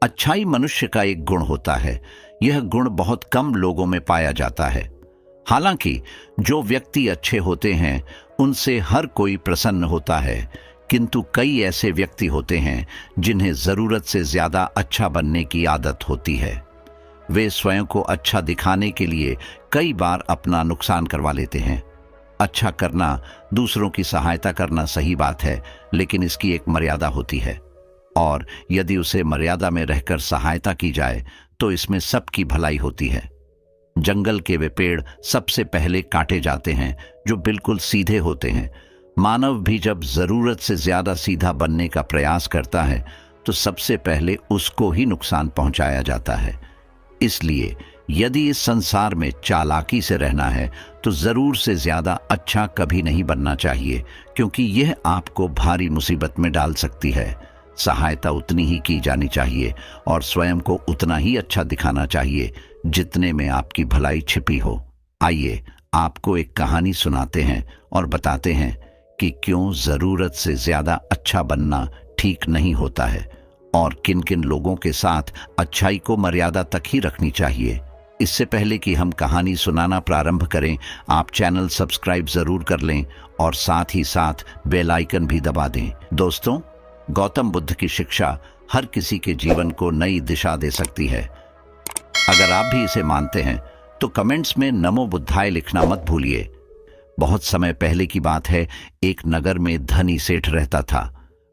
अच्छाई मनुष्य का एक गुण होता है। यह गुण बहुत कम लोगों में पाया जाता है। हालांकि जो व्यक्ति अच्छे होते हैं उनसे हर कोई प्रसन्न होता है, किंतु कई ऐसे व्यक्ति होते हैं जिन्हें जरूरत से ज्यादा अच्छा बनने की आदत होती है। वे स्वयं को अच्छा दिखाने के लिए कई बार अपना नुकसान करवा लेते हैं। अच्छा करना, दूसरों की सहायता करना सही बात है, लेकिन इसकी एक मर्यादा होती है, और यदि उसे मर्यादा में रहकर सहायता की जाए तो इसमें सबकी भलाई होती है। जंगल के वे पेड़ सबसे पहले काटे जाते हैं जो बिल्कुल सीधे होते हैं। मानव भी जब जरूरत से ज्यादा सीधा बनने का प्रयास करता है तो सबसे पहले उसको ही नुकसान पहुंचाया जाता है। इसलिए यदि इस संसार में चालाकी से रहना है तो जरूर से ज्यादा अच्छा कभी नहीं बनना चाहिए, क्योंकि यह आपको भारी मुसीबत में डाल सकती है। सहायता उतनी ही की जानी चाहिए और स्वयं को उतना ही अच्छा दिखाना चाहिए जितने में आपकी भलाई छिपी हो। आइए आपको एक कहानी सुनाते हैं और बताते हैं कि क्यों जरूरत से ज्यादा अच्छा बनना ठीक नहीं होता है और किन किन लोगों के साथ अच्छाई को मर्यादा तक ही रखनी चाहिए। इससे पहले कि हम कहानी सुनाना प्रारंभ करें, आप चैनल सब्सक्राइब जरूर कर लें और साथ ही साथ बेल आइकन भी दबा दें। दोस्तों, गौतम बुद्ध की शिक्षा हर किसी के जीवन को नई दिशा दे सकती है। अगर आप भी इसे मानते हैं तो कमेंट्स में नमो बुद्धाय लिखना मत भूलिए। बहुत समय पहले की बात है, एक नगर में धनी सेठ रहता था।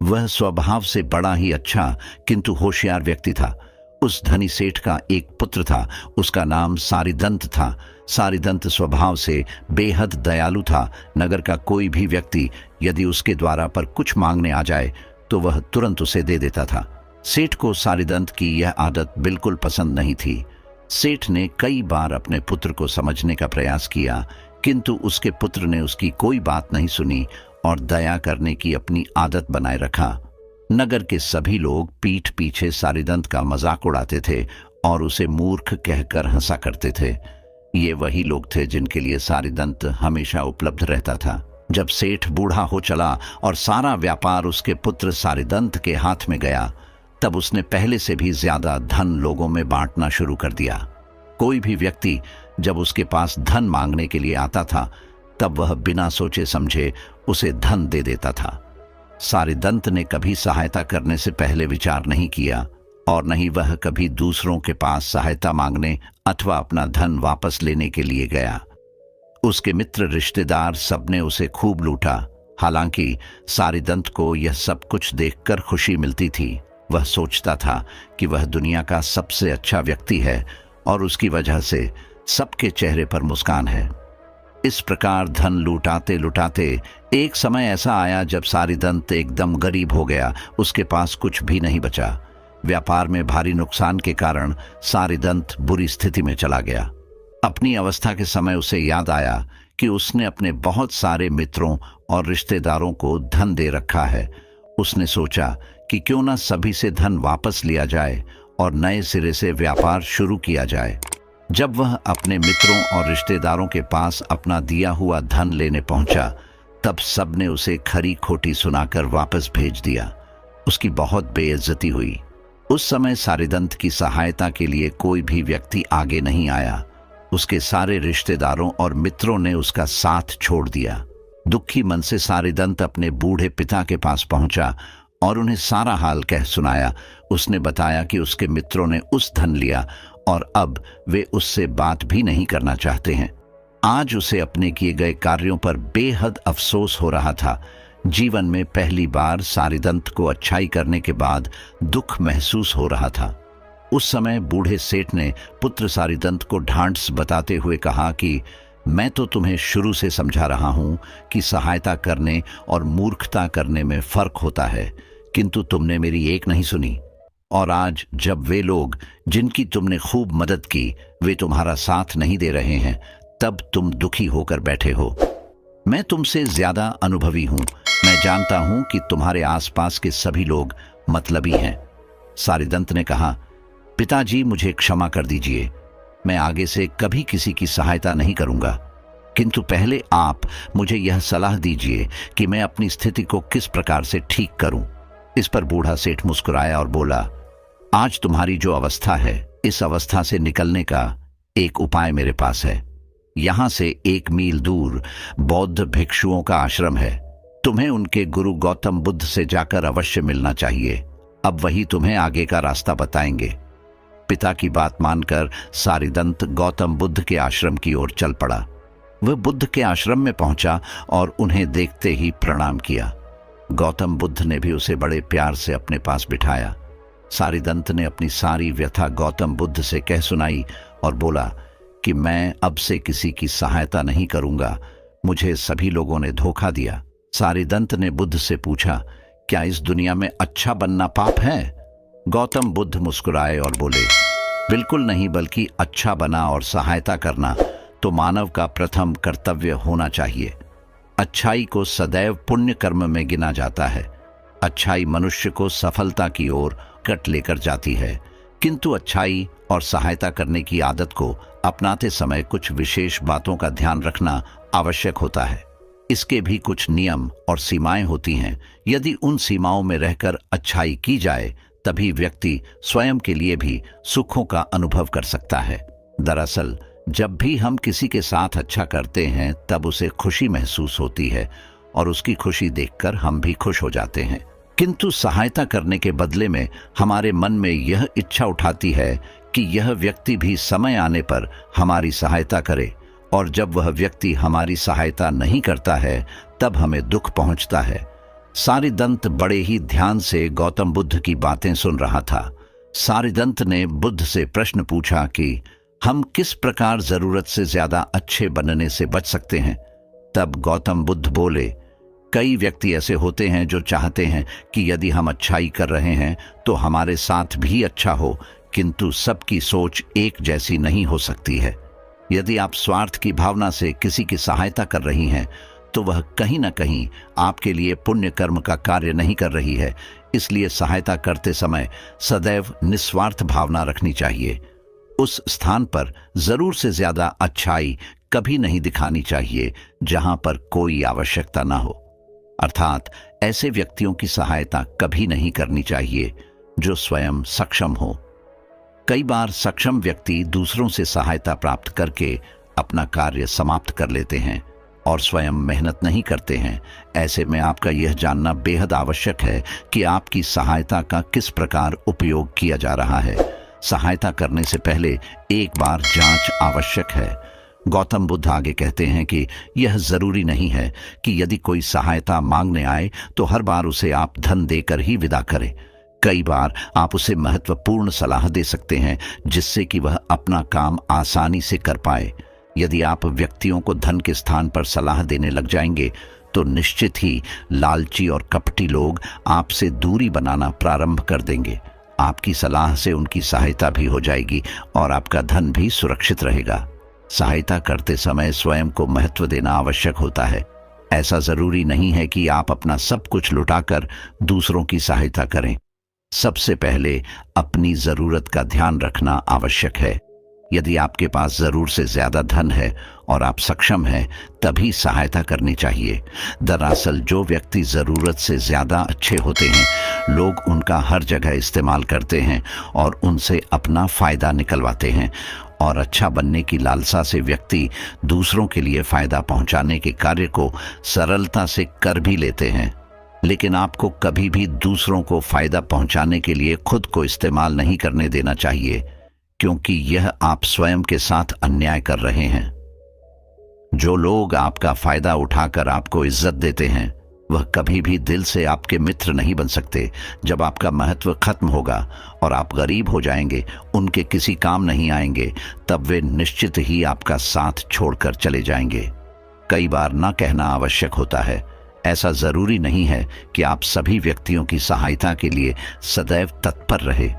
वह स्वभाव से बड़ा ही अच्छा किंतु होशियार व्यक्ति था। उस धनी सेठ का एक पुत्र था, उसका नाम सारिदंत था। सारिदंत स्वभाव से बेहद दयालु था। नगर का कोई भी व्यक्ति यदि उसके द्वारा पर कुछ मांगने आ जाए तो वह तुरंत उसे दे देता था। सेठ को सारिदंत की यह आदत बिल्कुल पसंद नहीं थी। सेठ ने कई बार अपने पुत्र को समझने का प्रयास किया, किंतु उसके पुत्र ने उसकी कोई बात नहीं सुनी और दया करने की अपनी आदत बनाए रखा। नगर के सभी लोग पीठ पीछे सारिदंत का मजाक उड़ाते थे और उसे मूर्ख कहकर हंसा करते थे। ये वही लोग थे जिनके लिए सारिदंत हमेशा उपलब्ध रहता था। जब सेठ बूढ़ा हो चला और सारा व्यापार उसके पुत्र सारिदंत के हाथ में गया, तब उसने पहले से भी ज्यादा धन लोगों में बांटना शुरू कर दिया। कोई भी व्यक्ति जब उसके पास धन मांगने के लिए आता था, तब वह बिना सोचे समझे उसे धन दे देता था। सारिदंत ने कभी सहायता करने से पहले विचार नहीं किया और न ही वह कभी दूसरों के पास सहायता मांगने अथवा अपना धन वापस लेने के लिए गया। उसके मित्र रिश्तेदार सबने उसे खूब लूटा। हालांकि सारिदंत को यह सब कुछ देखकर खुशी मिलती थी। वह सोचता था कि वह दुनिया का सबसे अच्छा व्यक्ति है और उसकी वजह से सबके चेहरे पर मुस्कान है। इस प्रकार धन लुटाते लुटाते एक समय ऐसा आया जब सारिदंत एकदम गरीब हो गया। उसके पास कुछ भी नहीं बचा। व्यापार में भारी नुकसान के कारण सारिदंत बुरी स्थिति में चला गया। अपनी अवस्था के समय उसे याद आया कि उसने अपने बहुत सारे मित्रों और रिश्तेदारों को धन दे रखा है। उसने सोचा कि क्यों ना सभी से धन वापस लिया जाए और नए सिरे से व्यापार शुरू किया जाए। जब वह अपने मित्रों और रिश्तेदारों के पास अपना दिया हुआ धन लेने पहुंचा, तब सबने उसे खरी खोटी सुनाकर वापस भेज दिया। उसकी बहुत बेइज्जती हुई। उस समय सारिदंत की सहायता के लिए कोई भी व्यक्ति आगे नहीं आया। उसके सारे रिश्तेदारों और मित्रों ने उसका साथ छोड़ दिया। दुखी मन से सारिदंत अपने बूढ़े पिता के पास पहुंचा और उन्हें सारा हाल कह सुनाया। उसने बताया कि उसके मित्रों ने उस धन लिया और अब वे उससे बात भी नहीं करना चाहते हैं। आज उसे अपने किए गए कार्यों पर बेहद अफसोस हो रहा था। जीवन में पहली बार सारिदंत को अच्छाई करने के बाद दुख महसूस हो रहा था। उस समय बूढ़े सेठ ने पुत्र सारिदंत को ढांढस बताते हुए कहा कि मैं तो तुम्हें शुरू से समझा रहा हूं कि सहायता करने और मूर्खता करने में फर्क होता है, किंतु तुमने मेरी एक नहीं सुनी। और आज जब वे लोग जिनकी तुमने खूब मदद की वे तुम्हारा साथ नहीं दे रहे हैं, तब तुम दुखी होकर बैठे हो। मैं तुमसे ज्यादा अनुभवी हूं। मैं जानता हूं कि तुम्हारे आसपास के सभी लोग मतलबी हैं। सारिदंत ने कहा, पिताजी मुझे क्षमा कर दीजिए। मैं आगे से कभी किसी की सहायता नहीं करूंगा, किंतु पहले आप मुझे यह सलाह दीजिए कि मैं अपनी स्थिति को किस प्रकार से ठीक करूं। इस पर बूढ़ा सेठ मुस्कुराया और बोला, आज तुम्हारी जो अवस्था है, इस अवस्था से निकलने का एक उपाय मेरे पास है। यहां से 1 मील दूर बौद्ध भिक्षुओं का आश्रम है। तुम्हें उनके गुरु गौतम बुद्ध से जाकर अवश्य मिलना चाहिए। अब वही तुम्हें आगे का रास्ता बताएंगे। पिता की बात मानकर सारिदंत गौतम बुद्ध के आश्रम की ओर चल पड़ा। वह बुद्ध के आश्रम में पहुंचा और उन्हें देखते ही प्रणाम किया। गौतम बुद्ध ने भी उसे बड़े प्यार से अपने पास बिठाया। सारिदंत ने अपनी सारी व्यथा गौतम बुद्ध से कह सुनाई और बोला कि मैं अब से किसी की सहायता नहीं करूंगा। मुझे सभी लोगों ने धोखा दिया। सारिदंत ने बुद्ध से पूछा, क्या इस दुनिया में अच्छा बनना पाप है? गौतम बुद्ध मुस्कुराए और बोले, बिल्कुल नहीं, बल्कि अच्छा बना और सहायता करना तो मानव का प्रथम कर्तव्य होना चाहिए। अच्छाई को सदैव पुण्य कर्म में गिना जाता है। अच्छाई मनुष्य को सफलता की ओर कट लेकर जाती है, किंतु अच्छाई और सहायता करने की आदत को अपनाते समय कुछ विशेष बातों का ध्यान रखना आवश्यक होता है। इसके भी कुछ नियम और सीमाएं होती हैं। यदि उन सीमाओं में रहकर अच्छाई की जाए, तभी व्यक्ति स्वयं के लिए भी सुखों का अनुभव कर सकता है। दरअसल जब भी हम किसी के साथ अच्छा करते हैं, तब उसे खुशी महसूस होती है और उसकी खुशी देखकर हम भी खुश हो जाते हैं। किंतु सहायता करने के बदले में हमारे मन में यह इच्छा उठाती है कि यह व्यक्ति भी समय आने पर हमारी सहायता करे, और जब वह व्यक्ति हमारी सहायता नहीं करता है तब हमें दुख पहुंचता है। सारिदंत बड़े ही ध्यान से गौतम बुद्ध की बातें सुन रहा था। सारिदंत ने बुद्ध से प्रश्न पूछा कि हम किस प्रकार जरूरत से ज्यादा अच्छे बनने से बच सकते हैं। तब गौतम बुद्ध बोले, कई व्यक्ति ऐसे होते हैं जो चाहते हैं कि यदि हम अच्छाई कर रहे हैं तो हमारे साथ भी अच्छा हो, किंतु सबकी सोच एक जैसी नहीं हो सकती है। यदि आप स्वार्थ की भावना से किसी की सहायता कर रही हैं, तो वह कहीं न कहीं आपके लिए पुण्य कर्म का कार्य नहीं कर रही है। इसलिए सहायता करते समय सदैव निस्वार्थ भावना रखनी चाहिए। उस स्थान पर जरूर से ज्यादा अच्छाई कभी नहीं दिखानी चाहिए जहां पर कोई आवश्यकता ना हो। अर्थात ऐसे व्यक्तियों की सहायता कभी नहीं करनी चाहिए जो स्वयं सक्षम हो। कई बार सक्षम व्यक्ति दूसरों से सहायता प्राप्त करके अपना कार्य समाप्त कर लेते हैं और स्वयं मेहनत नहीं करते हैं। ऐसे में आपका यह जानना बेहद आवश्यक है कि आपकी सहायता का किस प्रकार उपयोग किया जा रहा है। सहायता करने से पहले एक बार जांच आवश्यक है। गौतम बुद्ध आगे कहते हैं कि यह जरूरी नहीं है कि यदि कोई सहायता मांगने आए तो हर बार उसे आप धन देकर ही विदा करें। कई बार आप उसे महत्वपूर्ण सलाह दे सकते हैं जिससे कि वह अपना काम आसानी से कर पाए। यदि आप व्यक्तियों को धन के स्थान पर सलाह देने लग जाएंगे तो निश्चित ही लालची और कपटी लोग आपसे दूरी बनाना प्रारंभ कर देंगे। आपकी सलाह से उनकी सहायता भी हो जाएगी और आपका धन भी सुरक्षित रहेगा। सहायता करते समय स्वयं को महत्व देना आवश्यक होता है। ऐसा जरूरी नहीं है कि आप अपना सब कुछ लुटाकर दूसरों की सहायता करें। सबसे पहले अपनी जरूरत का ध्यान रखना आवश्यक है। यदि आपके पास जरूर से ज्यादा धन है और आप सक्षम हैं, तभी सहायता करनी चाहिए। दरअसल जो व्यक्ति जरूरत से ज्यादा अच्छे होते हैं, लोग उनका हर जगह इस्तेमाल करते हैं और उनसे अपना फायदा निकलवाते हैं, और अच्छा बनने की लालसा से व्यक्ति दूसरों के लिए फायदा पहुंचाने के कार्य को सरलता से कर भी लेते हैं। लेकिन आपको कभी भी दूसरों को फायदा पहुंचाने के लिए खुद को इस्तेमाल नहीं करने देना चाहिए, क्योंकि यह आप स्वयं के साथ अन्याय कर रहे हैं। जो लोग आपका फायदा उठाकर आपको इज्जत देते हैं, वह कभी भी दिल से आपके मित्र नहीं बन सकते। जब आपका महत्व खत्म होगा और आप गरीब हो जाएंगे, उनके किसी काम नहीं आएंगे, तब वे निश्चित ही आपका साथ छोड़कर चले जाएंगे। कई बार ना कहना आवश्यक होता है। ऐसा जरूरी नहीं है कि आप सभी व्यक्तियों की सहायता के लिए सदैव तत्पर रहे।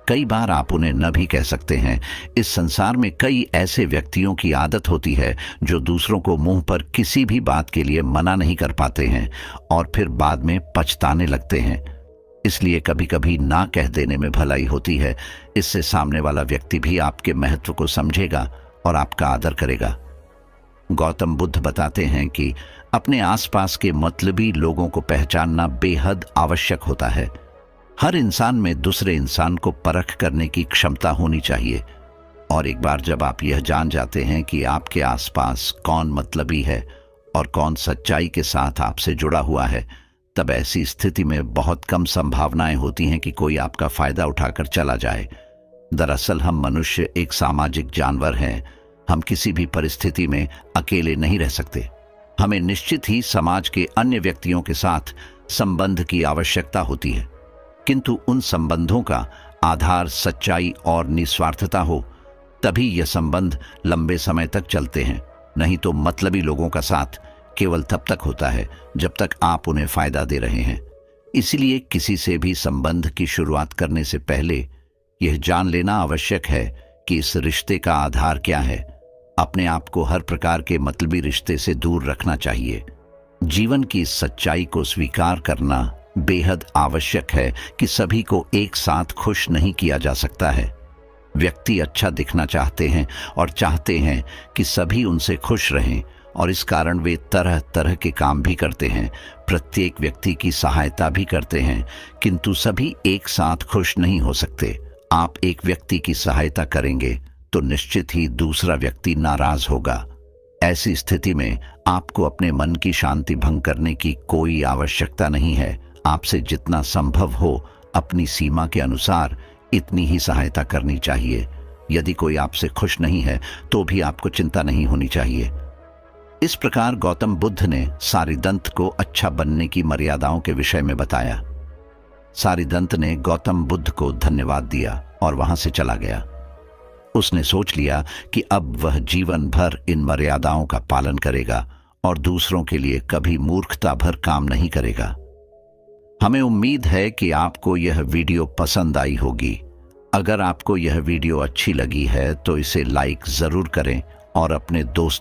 कई बार आप उन्हें न भी कह सकते हैं। इस संसार में कई ऐसे व्यक्तियों की आदत होती है जो दूसरों को मुंह पर किसी भी बात के लिए मना नहीं कर पाते हैं और फिर बाद में पछताने लगते हैं। इसलिए कभी कभी ना कह देने में भलाई होती है। इससे सामने वाला व्यक्ति भी आपके महत्व को समझेगा और आपका आदर करेगा। गौतम बुद्ध बताते हैं कि अपने आसपास के मतलबी लोगों को पहचानना बेहद आवश्यक होता है। हर इंसान में दूसरे इंसान को परख करने की क्षमता होनी चाहिए, और एक बार जब आप यह जान जाते हैं कि आपके आसपास कौन मतलबी है और कौन सच्चाई के साथ आपसे जुड़ा हुआ है, तब ऐसी स्थिति में बहुत कम संभावनाएं होती हैं कि कोई आपका फायदा उठाकर चला जाए। दरअसल हम मनुष्य एक सामाजिक जानवर हैं। हम किसी भी परिस्थिति में अकेले नहीं रह सकते। हमें निश्चित ही समाज के अन्य व्यक्तियों के साथ संबंध की आवश्यकता होती है, किंतु उन संबंधों का आधार सच्चाई और निस्वार्थता हो, तभी यह संबंध लंबे समय तक चलते हैं। नहीं तो मतलबी लोगों का साथ केवल तब तक होता है जब तक आप उन्हें फायदा दे रहे हैं। इसलिए किसी से भी संबंध की शुरुआत करने से पहले यह जान लेना आवश्यक है कि इस रिश्ते का आधार क्या है। अपने आप को हर प्रकार के मतलबी रिश्ते से दूर रखना चाहिए। जीवन की इस सच्चाई को स्वीकार करना बेहद आवश्यक है कि सभी को एक साथ खुश नहीं किया जा सकता है। व्यक्ति अच्छा दिखना चाहते हैं और चाहते हैं कि सभी उनसे खुश रहें, और इस कारण वे तरह तरह के काम भी करते हैं, प्रत्येक व्यक्ति की सहायता भी करते हैं, किंतु सभी एक साथ खुश नहीं हो सकते। आप एक व्यक्ति की सहायता करेंगे तो निश्चित ही दूसरा व्यक्ति नाराज होगा। ऐसी स्थिति में आपको अपने मन की शांति भंग करने की कोई आवश्यकता नहीं है। आपसे जितना संभव हो अपनी सीमा के अनुसार इतनी ही सहायता करनी चाहिए। यदि कोई आपसे खुश नहीं है तो भी आपको चिंता नहीं होनी चाहिए। इस प्रकार गौतम बुद्ध ने सारिदंत को अच्छा बनने की मर्यादाओं के विषय में बताया। सारिदंत ने गौतम बुद्ध को धन्यवाद दिया और वहां से चला गया। उसने सोच लिया कि अब वह जीवन भर इन मर्यादाओं का पालन करेगा और दूसरों के लिए कभी मूर्खता भर काम नहीं करेगा। हमें उम्मीद है कि आपको यह वीडियो पसंद आई होगी। अगर आपको यह वीडियो अच्छी लगी है तो इसे लाइक जरूर करें और अपने दोस्तों